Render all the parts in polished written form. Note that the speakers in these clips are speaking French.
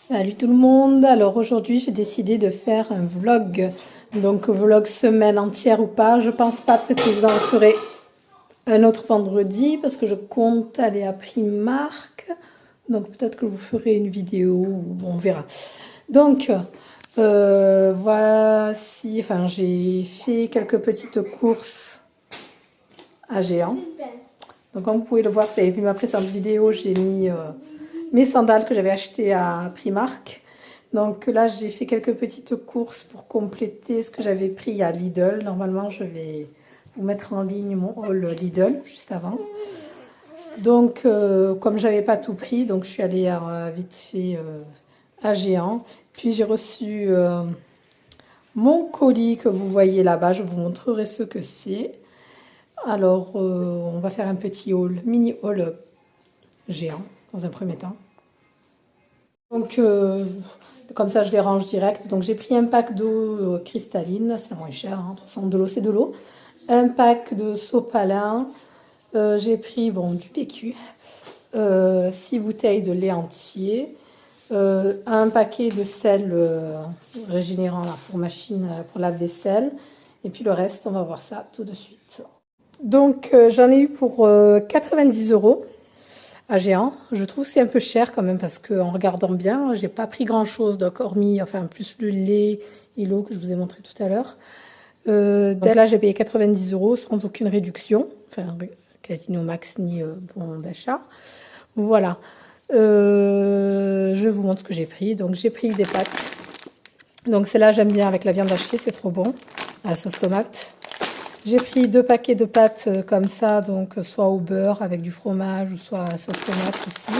Salut tout le monde, alors aujourd'hui j'ai décidé de faire un vlog, donc vlog semaine entière ou pas, je pense pas, peut-être que je vous en ferai un autre vendredi parce que je compte aller à Primark, donc peut-être que je vous ferai une vidéo, ou on verra. Donc voici, enfin j'ai fait quelques petites courses à Géant, donc comme vous pouvez le voir, si vous avez vu ma précédente vidéo, j'ai mis mes sandales que j'avais achetées à Primark. Donc là, j'ai fait quelques petites courses pour compléter ce que j'avais pris à Lidl. Normalement, je vais vous mettre en ligne mon haul Lidl juste avant. Donc, comme j'avais pas tout pris, donc je suis allée vite fait à Géant. Puis j'ai reçu mon colis que vous voyez là-bas. Je vous montrerai ce que c'est. Alors, on va faire un petit haul, mini haul Géant dans un premier temps. Donc, comme ça, je les range direct. Donc, j'ai pris un pack d'eau cristalline, c'est moins cher, hein. De toute façon, de l'eau, c'est de l'eau. Un pack de sopalin. J'ai pris, bon, du PQ. 6 bouteilles de lait entier. Un paquet de sel régénérant là, pour machine, pour lave-vaisselle. Et puis le reste, on va voir ça tout de suite. Donc, j'en ai eu pour 90 € à Géant. Je trouve que c'est un peu cher quand même parce qu'en regardant bien, j'ai pas pris grand chose, donc hormis, enfin plus le lait et l'eau que je vous ai montré tout à l'heure. Donc là, j'ai payé 90 € sans aucune réduction, enfin quasi au max ni bon d'achat. Voilà. Je vous montre ce que j'ai pris. Donc j'ai pris des pâtes. Donc celle-là, j'aime bien avec la viande hachée, c'est trop bon. À la sauce tomate. J'ai pris 2 paquets de pâtes comme ça, donc soit au beurre avec du fromage ou soit à la sauce tomate aussi.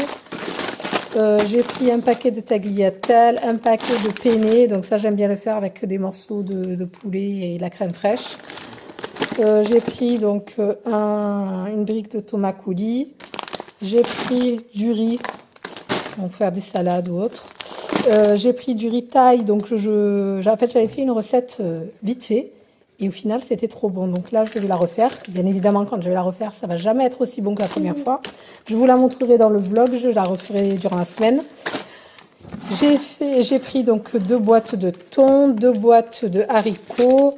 J'ai pris un paquet de tagliatelle, un paquet de penne, donc ça j'aime bien le faire avec des morceaux de poulet et la crème fraîche. J'ai pris donc une brique de tomate coulis. J'ai pris du riz pour faire des salades ou autre. J'ai pris du riz thaï, donc en fait j'avais fait une recette vite fait. Et au final, c'était trop bon. Donc là, je vais la refaire. Bien évidemment, quand je vais la refaire, ça va jamais être aussi bon que la première fois. Je vous la montrerai dans le vlog. Je la referai durant la semaine. J'ai pris donc 2 boîtes de thon, 2 boîtes de haricots,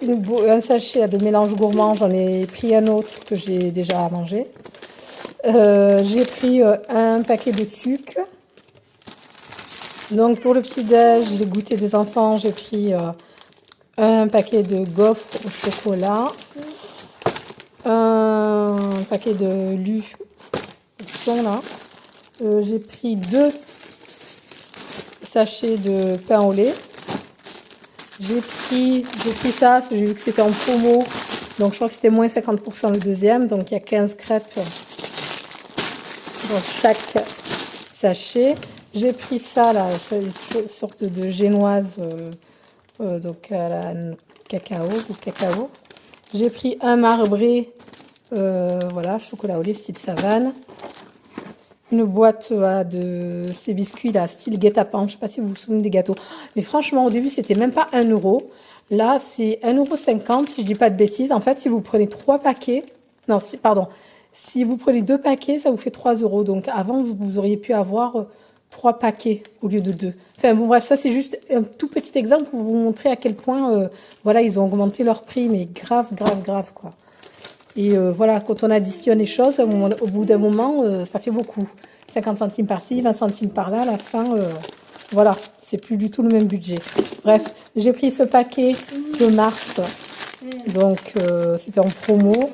un sachet de mélange gourmand. J'en ai pris un autre que j'ai déjà mangé. J'ai pris un paquet de tucs. Donc pour le petit-déj, les goûters des enfants, j'ai pris un paquet de gaufres au chocolat, un paquet de lu là. J'ai pris 2 sachets de pain au lait. J'ai pris ça, j'ai vu que c'était en promo, donc je crois que c'était moins 50% le deuxième, donc il y a 15 crêpes dans chaque sachet. J'ai pris ça là, une sorte de génoise. Donc à la cacao. J'ai pris un marbré, voilà, chocolat au lait style savane. Une boîte de ces biscuits là, style guet-apens. Je sais pas si vous vous souvenez des gâteaux. Mais franchement, au début, c'était même pas 1 €. Là, c'est 1,50 € si je dis pas de bêtises. En fait, si vous prenez 3 paquets, non, pardon, si vous prenez 2 paquets, ça vous fait 3 €. Donc avant, vous auriez pu avoir 3 paquets au lieu de 2. Enfin bon bref, ça c'est juste un tout petit exemple pour vous montrer à quel point voilà, ils ont augmenté leur prix, mais grave quoi. Et voilà, quand on additionne les choses, au bout d'un moment, ça fait beaucoup. 50 centimes par-ci, 20 centimes par-là, à la fin, voilà, c'est plus du tout le même budget. Bref, j'ai pris ce paquet de Mars, donc c'était en promo.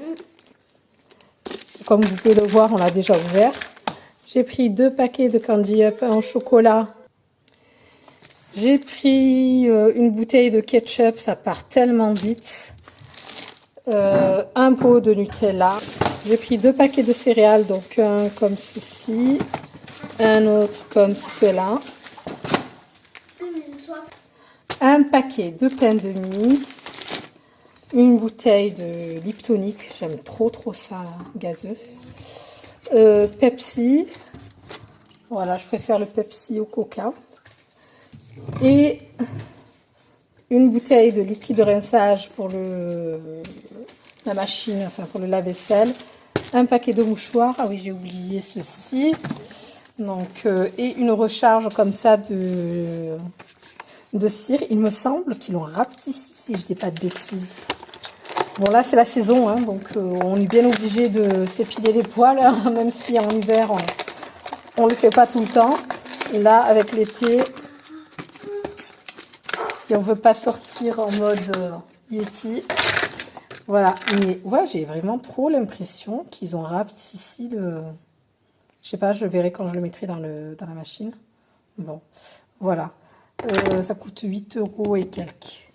Comme vous pouvez le voir, on l'a déjà ouvert. J'ai pris 2 paquets de Candy Up en chocolat. J'ai pris une bouteille de ketchup, ça part tellement vite. Un pot de Nutella. J'ai pris 2 paquets de céréales, donc un comme ceci, un autre comme cela. Un paquet de pain de mie. Une bouteille de Liptonic, j'aime trop ça, gazeux. Pepsi, voilà, je préfère le Pepsi au Coca. Et une bouteille de liquide de rinçage pour la machine, enfin pour le lave-vaisselle. Un paquet de mouchoirs, ah oui j'ai oublié ceci. Donc, et une recharge comme ça de cire. Il me semble qu'ils l'ont rapetissé, si je dis pas de bêtises. Bon, là, c'est la saison, hein, donc on est bien obligé de s'épiler les poils, hein, même si en hiver, on ne le fait pas tout le temps. Là, avec l'été, si on veut pas sortir en mode Yeti, voilà. Mais ouais, j'ai vraiment trop l'impression qu'ils ont rapetissé le... Je sais pas, je verrai quand je le mettrai dans la machine. Bon, voilà. Ça coûte 8 € et quelques.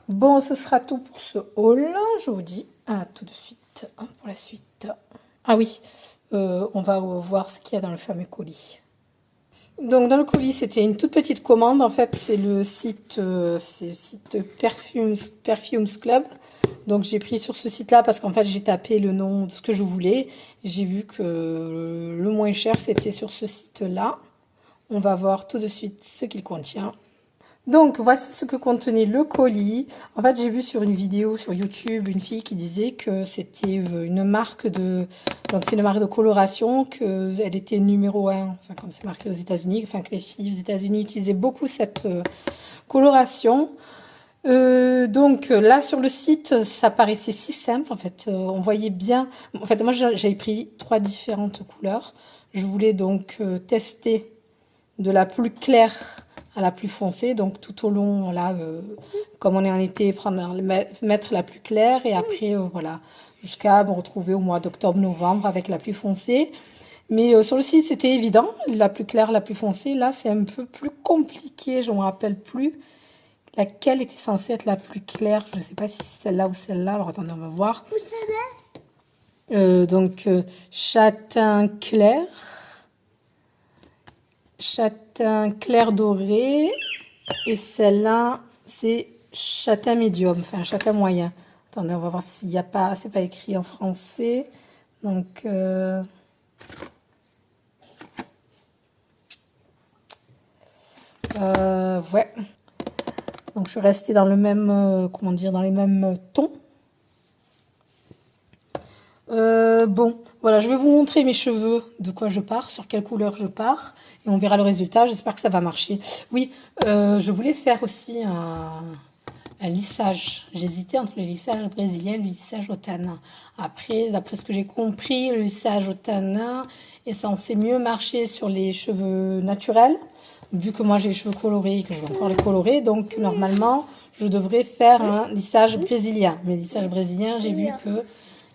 Bon, ce sera tout pour ce haul. Je vous dis à tout de suite pour la suite. Ah oui, on va voir ce qu'il y a dans le fameux colis. Donc dans le colis, c'était une toute petite commande. En fait, c'est le site Perfumes Club. Donc j'ai pris sur ce site-là parce qu'en fait j'ai tapé le nom de ce que je voulais. J'ai vu que le moins cher c'était sur ce site-là. On va voir tout de suite ce qu'il contient. Donc, voici ce que contenait le colis. En fait, j'ai vu sur une vidéo sur YouTube une fille qui disait que c'était une marque de... Donc, c'est une marque de coloration, qu'elle était numéro 1, enfin, comme c'est marqué aux États-Unis, enfin, que les filles aux États-Unis utilisaient beaucoup cette coloration. Donc, là, sur le site, ça paraissait si simple, en fait. On voyait bien... En fait, moi, j'avais pris 3 différentes couleurs. Je voulais donc tester de la plus claire à la plus foncée, donc tout au long, là, comme on est en été, mettre la plus claire, et après, voilà, jusqu'à me retrouver au mois d'octobre-novembre avec la plus foncée. Mais sur le site, c'était évident, la plus claire, la plus foncée. Là, c'est un peu plus compliqué, je ne me rappelle plus laquelle était censée être la plus claire. Je ne sais pas si c'est celle-là ou celle-là, alors attendez, on va voir. Donc, châtain clair. Châtain clair doré, et celle-là c'est châtain médium, enfin châtain moyen. Attendez, on va voir s'il n'y a pas, c'est pas écrit en français. Donc ouais. Donc je suis restée dans le même, comment dire, dans les mêmes tons. Bon, voilà, je vais vous montrer mes cheveux, de quoi je pars, sur quelle couleur je pars, et on verra le résultat. J'espère que ça va marcher. Oui, je voulais faire aussi un lissage. J'hésitais entre le lissage brésilien et le lissage au tanin. Après, d'après ce que j'ai compris, le lissage au tanin est censé mieux marcher sur les cheveux naturels, vu que moi j'ai les cheveux colorés et que je vais encore les colorer. Donc, normalement, je devrais faire un lissage brésilien. Mais le lissage brésilien, j'ai vu que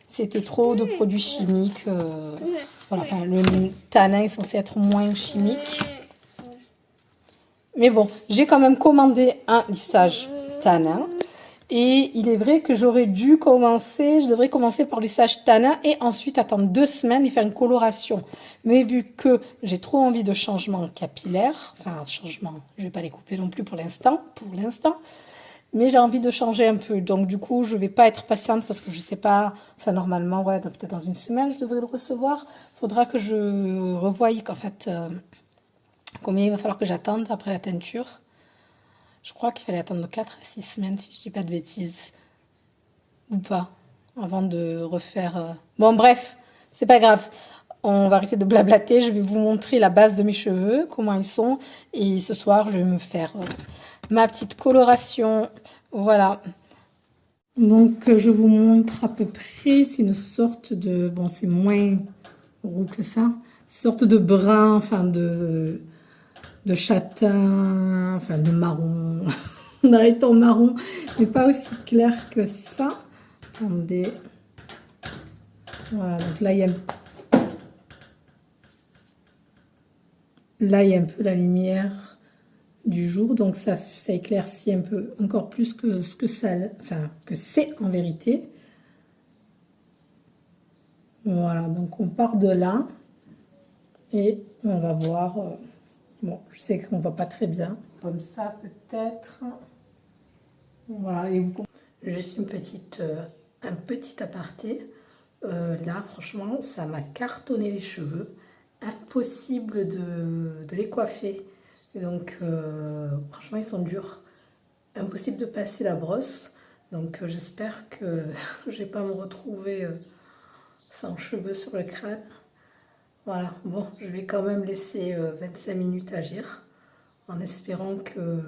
c'était trop de produits chimiques. Voilà, enfin, le tanin est censé être moins chimique. Mais bon, j'ai quand même commandé un lissage tanin. Et il est vrai que je devrais commencer par le lissage tanin et ensuite attendre 2 semaines et faire une coloration. Mais vu que j'ai trop envie de changement capillaire, enfin, changement, je vais pas les couper non plus pour l'instant, mais j'ai envie de changer un peu. Donc, du coup, je vais pas être patiente parce que je sais pas, enfin, normalement, ouais, peut-être dans une semaine, je devrais le recevoir. Faudra que je revoie, qu'en fait, combien il va falloir que j'attende après la teinture. Je crois qu'il fallait attendre 4 à 6 semaines, si je dis pas de bêtises. Ou pas, avant de refaire... Bon, bref, c'est pas grave. On va arrêter de blablater. Je vais vous montrer la base de mes cheveux, comment ils sont. Et ce soir, je vais me faire ma petite coloration. Voilà. Donc, je vous montre à peu près. C'est une sorte de... Bon, c'est moins roux que ça. Une sorte de brun, enfin de châtain, enfin de marron, dans les tons marron, mais pas aussi clair que ça. Attendez. Voilà, donc là, il y a un peu la lumière du jour, donc ça éclaircit un peu, encore plus que ce que ça, enfin, que c'est en vérité. Voilà, donc on part de là, et on va voir... Bon, je sais qu'on ne va pas très bien. Comme ça, peut-être. Voilà, et vous... Juste un petit aparté. Là, franchement, ça m'a cartonné les cheveux. Impossible de les coiffer. Et donc, franchement, ils sont durs. Impossible de passer la brosse. Donc, j'espère que je ne vais pas me retrouver sans cheveux sur le crâne. Voilà, bon, je vais quand même laisser 25 minutes agir en espérant que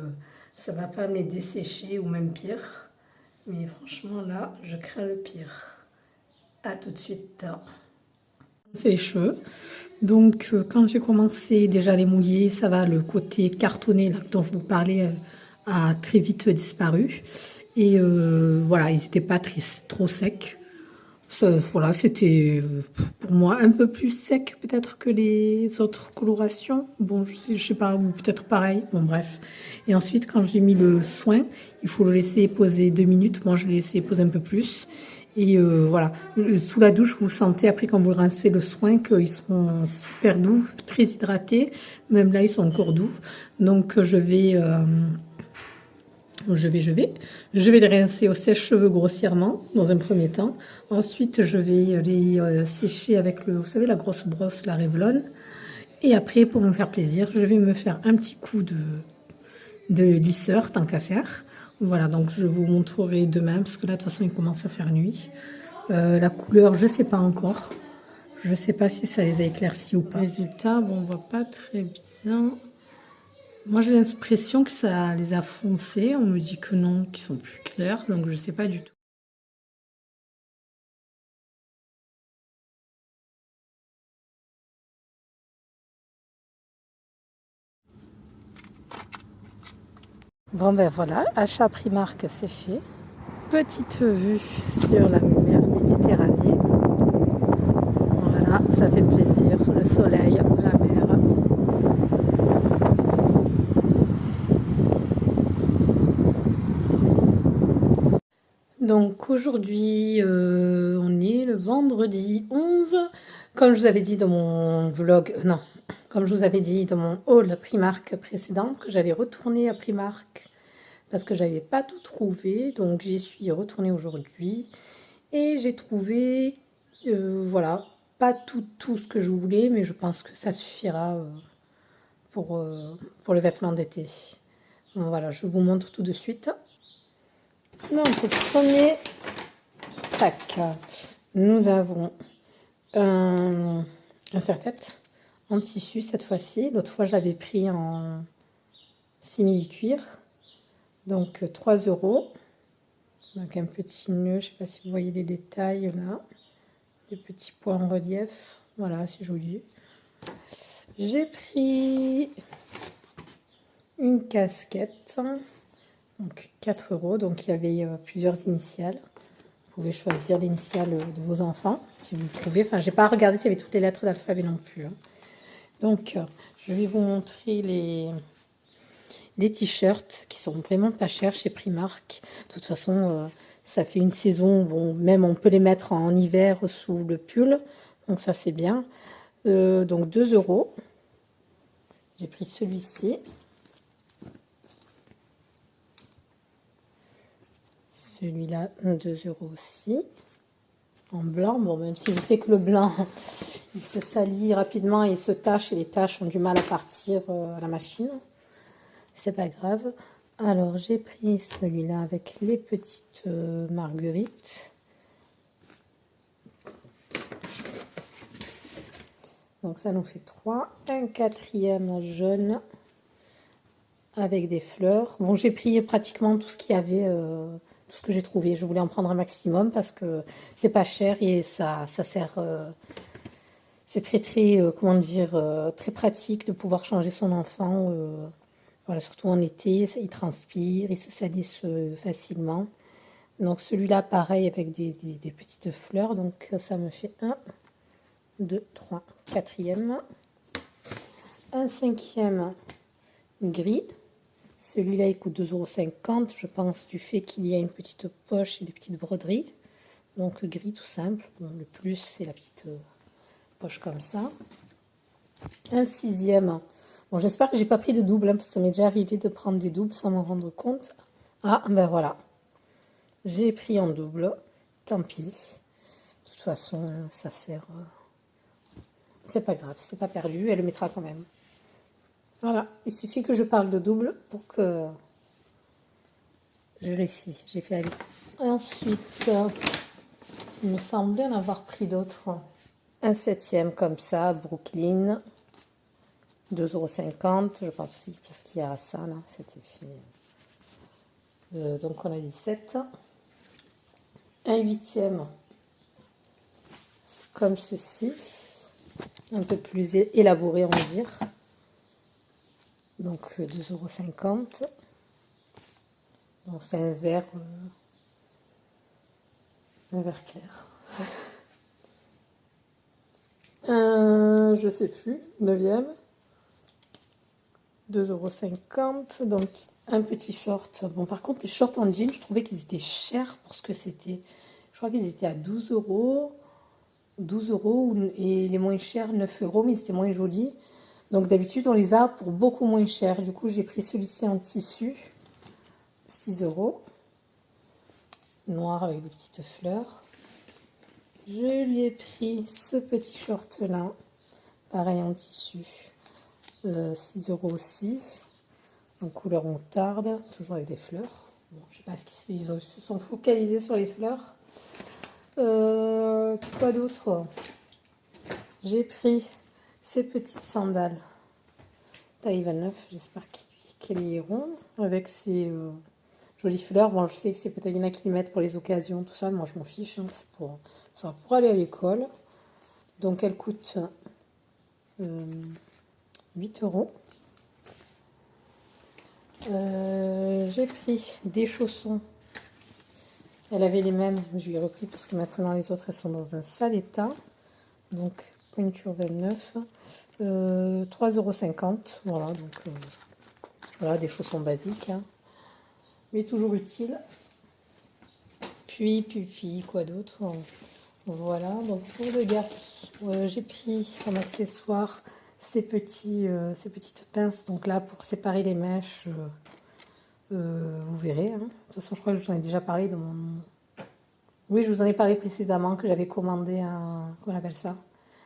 ça va pas me les dessécher ou même pire. Mais franchement, là, je crains le pire. À tout de suite. C'est les cheveux. Donc, quand j'ai commencé déjà à les mouiller, ça va, le côté cartonné là, dont je vous parlais a très vite disparu. Et voilà, ils n'étaient pas trop secs. Ça, voilà, c'était pour moi un peu plus sec peut-être que les autres colorations. Bon, je sais pas, ou peut-être pareil. Bon, bref. Et ensuite, quand j'ai mis le soin, il faut le laisser poser 2 minutes. Moi, je l'ai laissé poser un peu plus. Et voilà, sous la douche, vous sentez après quand vous rincez le soin qu'ils sont super doux, très hydratés. Même là, ils sont encore doux. Donc, je vais les rincer au sèche-cheveux grossièrement dans un premier temps. Ensuite, je vais les sécher avec vous savez, la grosse brosse, la Revlon. Et après, pour me faire plaisir, je vais me faire un petit coup de lisseur, tant qu'à faire. Voilà, donc je vous montrerai demain, parce que là, de toute façon, il commence à faire nuit. La couleur, je ne sais pas encore. Je ne sais pas si ça les a éclaircis ou pas. Résultat, bon, on voit pas très bien. Moi, j'ai l'impression que ça les a foncés. On me dit que non, qu'ils sont plus clairs. Donc, je ne sais pas du tout. Bon, ben voilà, achat Primark, c'est fait. Petite vue sur la mer Méditerranée. Voilà, ça fait plaisir. Le soleil, la mer. Donc aujourd'hui, on est le vendredi 11. Comme je vous avais dit dans mon vlog, non, comme je vous avais dit dans mon haul Primark précédent, que j'avais retourné à Primark parce que j'avais pas tout trouvé. Donc j'y suis retournée aujourd'hui et j'ai trouvé, voilà, pas tout ce que je voulais, mais je pense que ça suffira pour le vêtement d'été. Bon, voilà, je vous montre tout de suite. Donc, premier sac, nous avons un serre-tête en tissu cette fois-ci. L'autre fois, je l'avais pris en simili-cuir. Donc, 3 €. Donc, un petit nœud, je ne sais pas si vous voyez les détails là. Des petits points en relief. Voilà, c'est joli. J'ai pris une casquette. Donc, 4 €. Donc, il y avait plusieurs initiales. Vous pouvez choisir l'initiale de vos enfants, si vous le trouvez. Enfin, j'ai pas regardé s'il y avait toutes les lettres d'alphabet non plus. Hein. Donc, je vais vous montrer les t-shirts qui sont vraiment pas chers chez Primark. De toute façon, ça fait une saison. Bon, même on peut les mettre en hiver sous le pull. Donc, ça, c'est bien. Donc, 2 €. J'ai pris celui-ci. Celui-là, 2 € aussi. En blanc, bon, même si je sais que le blanc, il se salit rapidement et il se tache, et les taches ont du mal à partir à la machine. C'est pas grave. Alors, j'ai pris celui-là avec les petites marguerites. Donc, ça nous fait 3. Un quatrième jaune avec des fleurs. Bon, j'ai pris pratiquement tout ce qu'il y avait, tout ce que j'ai trouvé. Je voulais en prendre un maximum parce que c'est pas cher et ça sert. C'est très, comment dire, très pratique de pouvoir changer son enfant. Voilà, surtout en été, il transpire, il se salisse facilement. Donc celui-là, pareil, avec des petites fleurs. Donc ça me fait 1, 2, 3, quatrième. Un cinquième gris. Celui-là, il coûte 2,50 €, je pense, du fait qu'il y a une petite poche et des petites broderies. Donc gris tout simple. Bon, le plus, c'est la petite poche comme ça. Un sixième. Bon, j'espère que j'ai pas pris de double, hein, parce que ça m'est déjà arrivé de prendre des doubles sans m'en rendre compte. Ah, ben voilà. J'ai pris en double. Tant pis. De toute façon, ça sert. C'est pas grave, c'est pas perdu. Elle le mettra quand même. Voilà. Il suffit que je parle de double pour que je l'ai fait. J'ai fait la. Ensuite, il me semblait en avoir pris d'autres. un 7e comme ça, Brooklyn, 2,50 €, je pense aussi, parce qu'il y a ça là, cet effet. Donc on a 17. Un 8e comme ceci, un peu plus élaboré on va dire. Donc 2,50 €. Donc c'est un vert clair. Je sais plus, 9e, 2,50 €. Donc un petit short. Bon, par contre, les shorts en jean, je trouvais qu'ils étaient chers pour ce que c'était. Je crois qu'ils étaient à 12 €. 12 € et les moins chers 9 €, mais c'était moins joli. Donc d'habitude, on les a pour beaucoup moins cher. Du coup, j'ai pris celui-ci en tissu, 6 €. Noir avec des petites fleurs. Je lui ai pris ce petit short là, pareil en tissu, 6 € aussi, en couleur moutarde, toujours avec des fleurs. Bon, je sais pas ce qu'ils se sont focalisés sur les fleurs. Quoi d'autre? J'ai pris ces petites sandales taille 29, j'espère qu'elles iront avec ces jolies fleurs. Bon, je sais que c'est peut-être il y en a qui les mettent pour les occasions, tout ça. Moi, je m'en fiche. Hein, c'est pour aller à l'école. Donc, elles coûtent 8 €. J'ai pris des chaussons. Elle avait les mêmes, je lui ai repris parce que maintenant les autres elles sont dans un sale état. Donc, pointure 29, 3,50 €. Voilà, donc voilà, des chaussons basiques, hein, mais toujours utiles. Puis, quoi d'autre? Voilà, donc pour le garçon, j'ai pris comme accessoire ces petites pinces. Donc là, pour séparer les mèches, vous verrez. Hein. De toute façon, je crois que je vous en ai déjà parlé de mon... Oui, je vous en ai parlé précédemment que j'avais commandé un... Comment on appelle ça?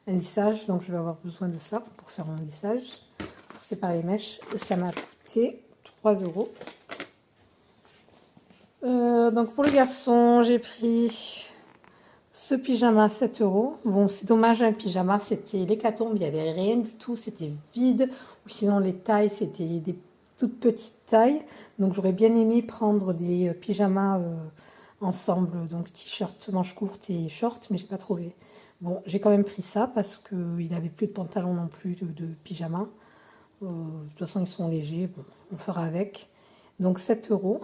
Un lissage. Donc je vais avoir besoin de ça pour faire mon lissage. Pour séparer les mèches. Ça m'a coûté 3 €. Donc pour le garçon, j'ai pris ce pyjama 7 €. Bon, c'est dommage, un pyjama, c'était l'hécatombe, il n'y avait rien du tout, c'était vide. Ou sinon, les tailles, c'était des toutes petites tailles. Donc j'aurais bien aimé prendre des pyjamas ensemble, donc t-shirt, manches courtes et short, mais j'ai pas trouvé. Bon, j'ai quand même pris ça parce qu'il n'avait plus de pantalon non plus, de pyjama. De toute façon, ils sont légers, bon, on fera avec. Donc 7 €.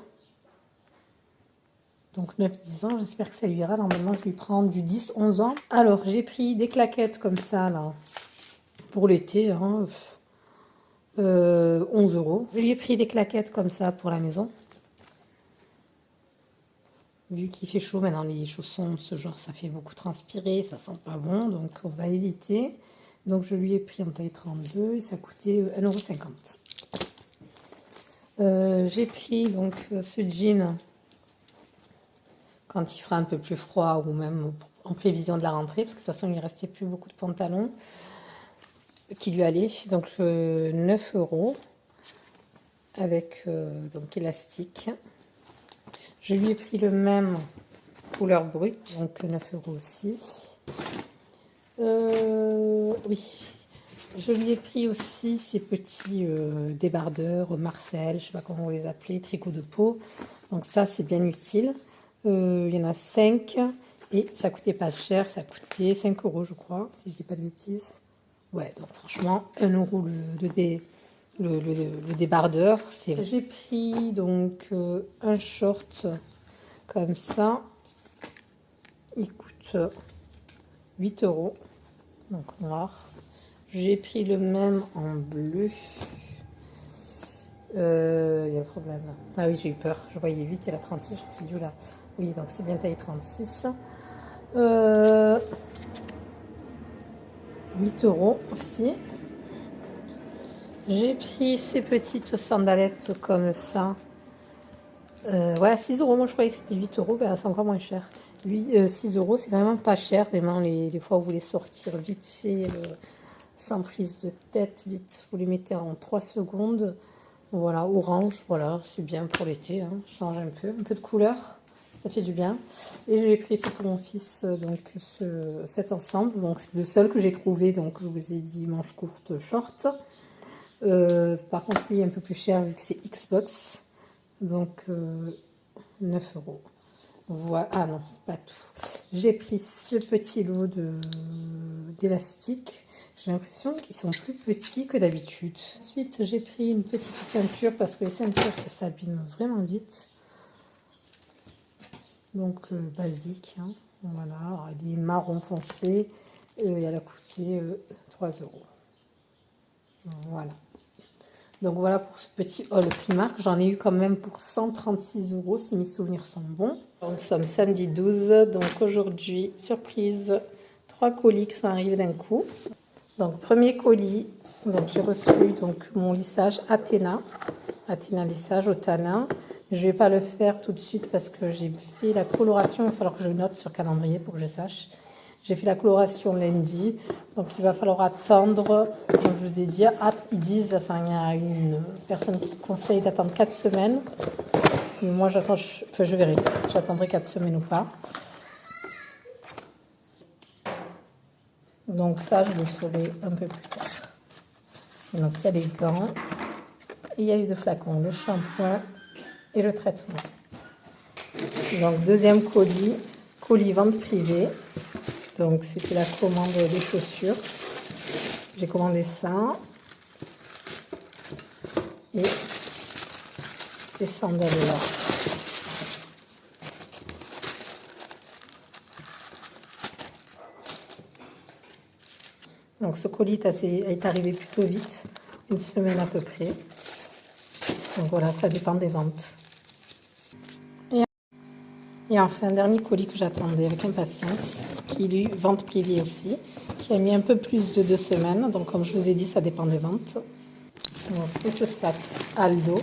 Donc 9-10 ans, j'espère que ça lui ira. Normalement, je lui prends du 10-11 ans. Alors, j'ai pris des claquettes comme ça, là, pour l'été, hein, 11 €. Je lui ai pris des claquettes comme ça pour la maison. Vu qu'il fait chaud, maintenant les chaussons de ce genre, ça fait beaucoup transpirer, ça sent pas bon, donc on va éviter. Donc je lui ai pris en taille 32 et ça coûtait 1,50 €. J'ai pris donc ce jean quand il fera un peu plus froid ou même en prévision de la rentrée, parce que de toute façon il ne restait plus beaucoup de pantalons qui lui allaient. Donc 9 € avec donc élastique. Je lui ai pris le même couleur brute, donc 9 € aussi. Oui, je lui ai pris aussi ces petits débardeurs Marcel, je sais pas comment vous les appelez, tricot de peau. Donc ça, c'est bien utile. Il y en a 5 et ça coûtait pas cher, ça coûtait 5 € je crois, si je dis pas de bêtises. Ouais, donc franchement, 1 € le débardeur. J'ai pris donc un short comme ça. Il coûte 8 €, donc noir. J'ai pris le même en bleu. Il y a un problème là. Ah oui, j'ai eu peur. Je voyais 8 et la 36. Je me suis dit, là. Oui, donc c'est bien taille 36. 8 € aussi. J'ai pris ces petites sandalettes comme ça. Ouais, 6 €. Moi, je croyais que c'était 8 €. Ben, c'est encore moins cher. 6 €, c'est vraiment pas cher. Vraiment, les fois où vous voulez sortir vite fait, sans prise de tête, vite, vous les mettez en 3 secondes. Voilà, orange, voilà, c'est bien pour l'été. Hein. Change un peu de couleur. ça fait du bien. Et j'ai pris, c'est pour mon fils, donc cet ensemble. Donc c'est le seul que j'ai trouvé, donc je vous ai dit manche courte, short. Par contre, lui est un peu plus cher vu que c'est Xbox. Donc 9 €. Voilà. Ah non, c'est pas tout. J'ai pris ce petit lot d'élastiques. J'ai l'impression qu'ils sont plus petits que d'habitude. Ensuite, j'ai pris une petite ceinture parce que les ceintures, ça s'abîme vraiment vite. Donc basique. Hein. Voilà. Alors, elle est marron foncé et elle a coûté 3 €. Voilà. Donc voilà pour ce petit haul Primark. J'en ai eu quand même pour 136 € si mes souvenirs sont bons. Nous sommes samedi 12. Donc aujourd'hui, surprise, 3 colis qui sont arrivés d'un coup. Donc premier colis, donc j'ai reçu donc mon lissage Athéna lissage au tanin. Je ne vais pas le faire tout de suite parce que j'ai fait la coloration. Il va falloir que je note sur calendrier pour que je sache. J'ai fait la coloration lundi, donc il va falloir attendre, comme je vous ai dit, ils disent, enfin il y a une personne qui conseille d'attendre 4 semaines. Mais moi j'attends, enfin je verrai si j'attendrai 4 semaines ou pas. Donc ça je le saurai un peu plus tard. Et donc il y a les gants, et il y a les 2 flacons, le shampoing et le traitement. Donc deuxième colis, colis vente privée. Donc c'était la commande des chaussures. J'ai commandé ça. Et ces sandales-là. Donc ce colis est arrivé plutôt vite, une semaine à peu près. Donc voilà, ça dépend des ventes. Et enfin, dernier colis que j'attendais avec impatience, qui lui, vente privée aussi, qui a mis un peu plus de 2 semaines. Donc comme je vous ai dit, ça dépend des ventes. Donc c'est ce sac Aldo,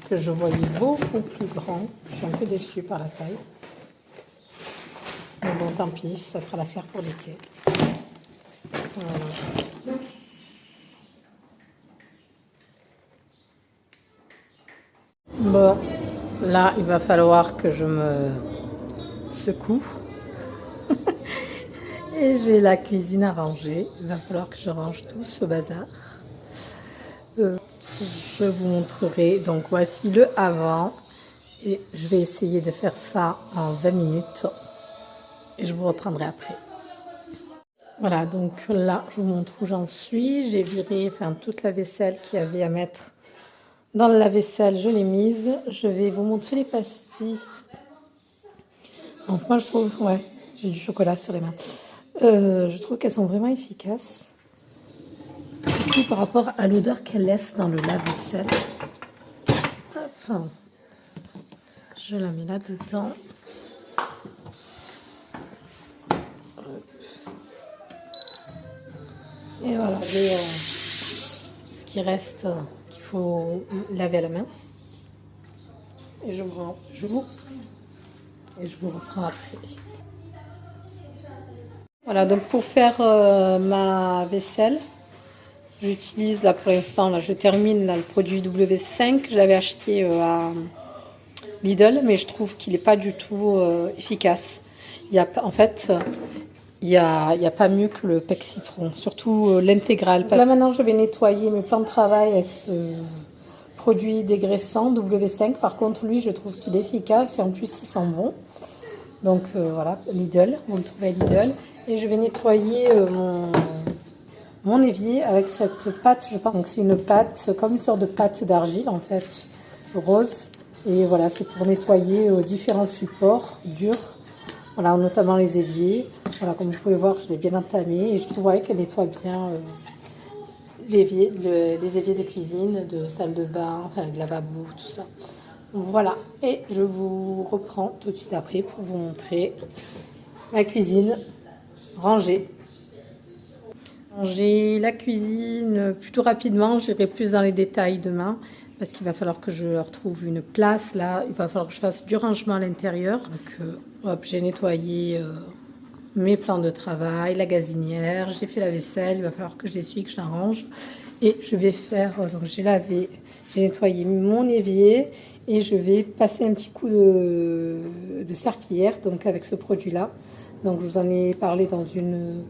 que je voyais beaucoup plus grand. Je suis un peu déçue par la taille. Mais bon, tant pis, ça fera l'affaire pour l'été. Voilà. Bon, là, il va falloir que je me secoue. Et j'ai la cuisine à ranger. Il va falloir que je range tout ce bazar. Je vous montrerai. Donc voici le avant. Et je vais essayer de faire ça en 20 minutes. Et je vous reprendrai après. Voilà, donc là, je vous montre où j'en suis. J'ai viré toute la vaisselle qu'il y avait à mettre dans le lave-vaisselle. Je l'ai mise. Je vais vous montrer les pastilles. Donc moi, je trouve, ouais, j'ai du chocolat sur les mains. Je trouve qu'elles sont vraiment efficaces. Surtout par rapport à l'odeur qu'elles laissent dans le lave-vaisselle. Hop. Je la mets là-dedans. Et voilà, j'ai ce qui reste qu'il faut laver à la main. Et je vous reprends après. Voilà, donc pour faire ma vaisselle, j'utilise là pour l'instant, là je termine là, le produit W5. Je l'avais acheté à Lidl, mais je trouve qu'il n'est pas du tout efficace. En fait, il n'y a pas mieux que le Pec Citron, surtout l'intégral. Là maintenant, je vais nettoyer mes plans de travail avec ce produit dégraissant W5. Par contre, lui, je trouve qu'il est efficace et en plus, il sent bon. Donc voilà, Lidl, vous le trouvez à Lidl. Et je vais nettoyer mon évier avec cette pâte, je pense. Donc c'est une pâte, comme une sorte de pâte d'argile en fait, rose. Et voilà, c'est pour nettoyer différents supports durs. Voilà, notamment les éviers. Voilà, comme vous pouvez voir, je l'ai bien entamé et je trouve qu'elle nettoie bien les éviers de cuisine, de salle de bain, enfin de lavabo, tout ça. Voilà, et je vous reprends tout de suite après pour vous montrer ma cuisine rangée. Ranger la cuisine plutôt rapidement, j'irai plus dans les détails demain parce qu'il va falloir que je retrouve une place là, il va falloir que je fasse du rangement à l'intérieur. Donc hop, j'ai nettoyé mes plans de travail, la gazinière, j'ai fait la vaisselle, il va falloir que je l'essuie, que je la range. Et je vais faire, donc j'ai lavé, j'ai nettoyé mon évier et je vais passer un petit coup de serpillière, donc avec ce produit-là. Donc je vous en ai parlé dans une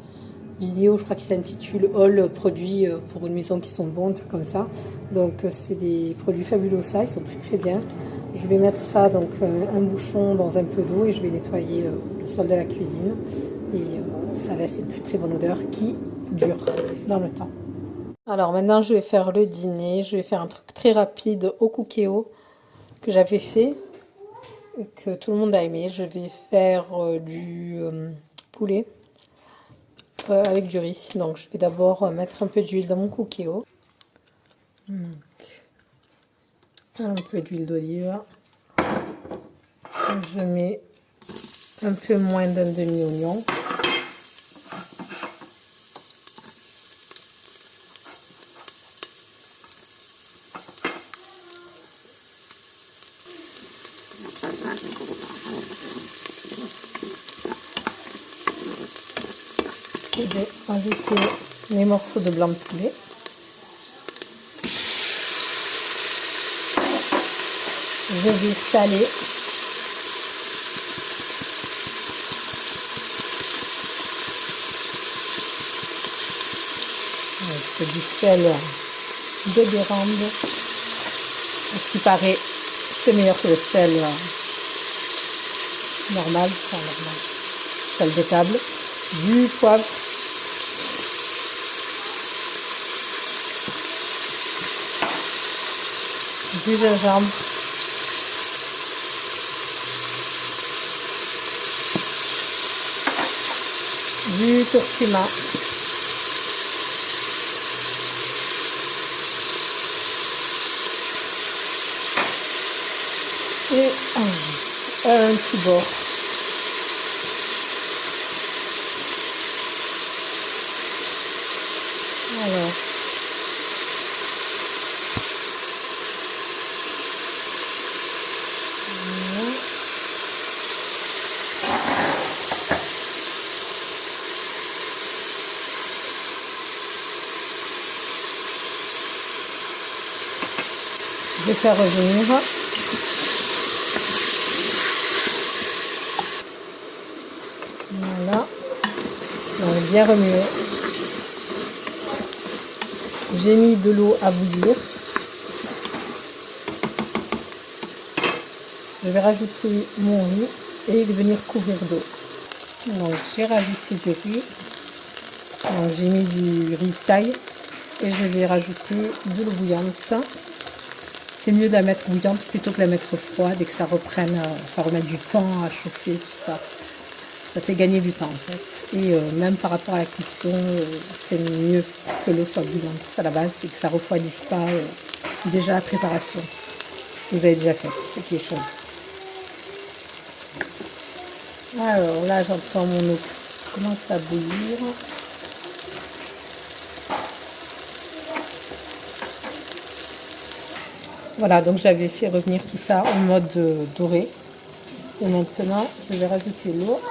vidéo, je crois qu'il s'intitule All produits pour une maison qui sont bons, comme ça. Donc c'est des produits fabuleux, ça, ils sont très très bien. Je vais mettre ça, donc un bouchon dans un peu d'eau et je vais nettoyer le sol de la cuisine. Et ça laisse une très très bonne odeur qui dure dans le temps. Alors maintenant je vais faire le dîner, je vais faire un truc très rapide au cookéo que j'avais fait, que tout le monde a aimé. Je vais faire du poulet avec du riz. Donc je vais d'abord mettre un peu d'huile dans mon cookéo. Un peu d'huile d'olive. Je mets un peu moins d'un demi-oignon. Je vais ajouter mes morceaux de blanc de poulet. Je vais saler. C'est du sel de Guérande. Ce qui paraît, c'est meilleur que le sel normal, sel de table. Du poivre. Du gingembre. Du curcuma. Et un petit bord. Alors. Je vais faire revenir. Voilà. On va bien remuer. J'ai mis de l'eau à bouillir. Je vais rajouter mon riz et venir couvrir d'eau. Donc j'ai rajouté du riz. Donc j'ai mis du riz taille et je vais rajouter de l'eau bouillante. C'est mieux de la mettre bouillante plutôt que de la mettre froide et que ça reprenne, ça remette du temps à chauffer, tout ça. Ça fait gagner du temps en fait. Et même par rapport à la cuisson, c'est mieux que l'eau soit bouillante. À la base, c'est que ça ne refroidisse pas déjà la préparation. Vous avez déjà fait, c'est qui est chaud. Alors là, j'entends mon eau commence à bouillir. Voilà, donc j'avais fait revenir tout ça en mode doré. Et maintenant, je vais rajouter l'eau.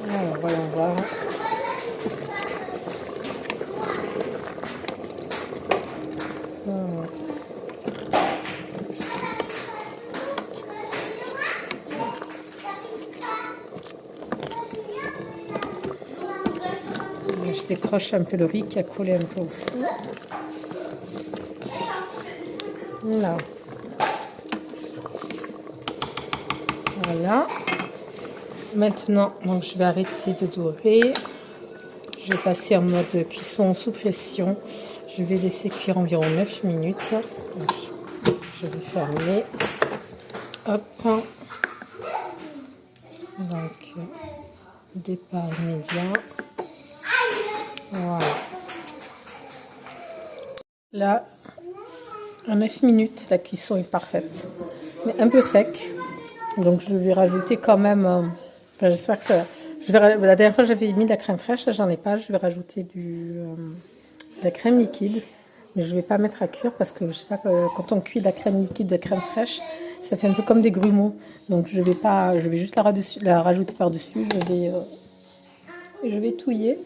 Alors, voyons voir. Je décroche un peu le riz qui a collé un peu au four. Là. Voilà. Maintenant, donc, je vais arrêter de dorer. Je vais passer en mode cuisson sous pression. Je vais laisser cuire environ 9 minutes. Je vais fermer. Hop. Donc, départ immédiat. Voilà. Là, en 9 minutes, la cuisson est parfaite. Mais un peu sec. Donc, je vais rajouter quand même... enfin, j'espère que ça... la dernière fois, j'avais mis de la crème fraîche. Là, j'en ai pas. Je vais rajouter de la crème liquide. Mais je vais pas mettre à cuire parce que je sais pas, quand on cuit de la crème liquide, de la crème fraîche, ça fait un peu comme des grumeaux. Donc je vais pas, je vais juste la rajouter par-dessus. Je vais touiller.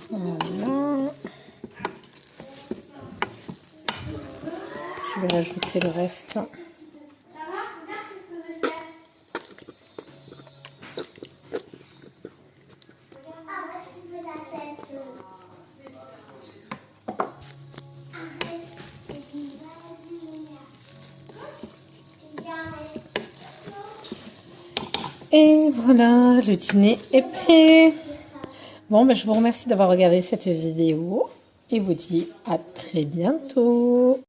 Voilà. Je vais rajouter le reste. Et voilà, le dîner est prêt. Bon, ben, je vous remercie d'avoir regardé cette vidéo et vous dis à très bientôt.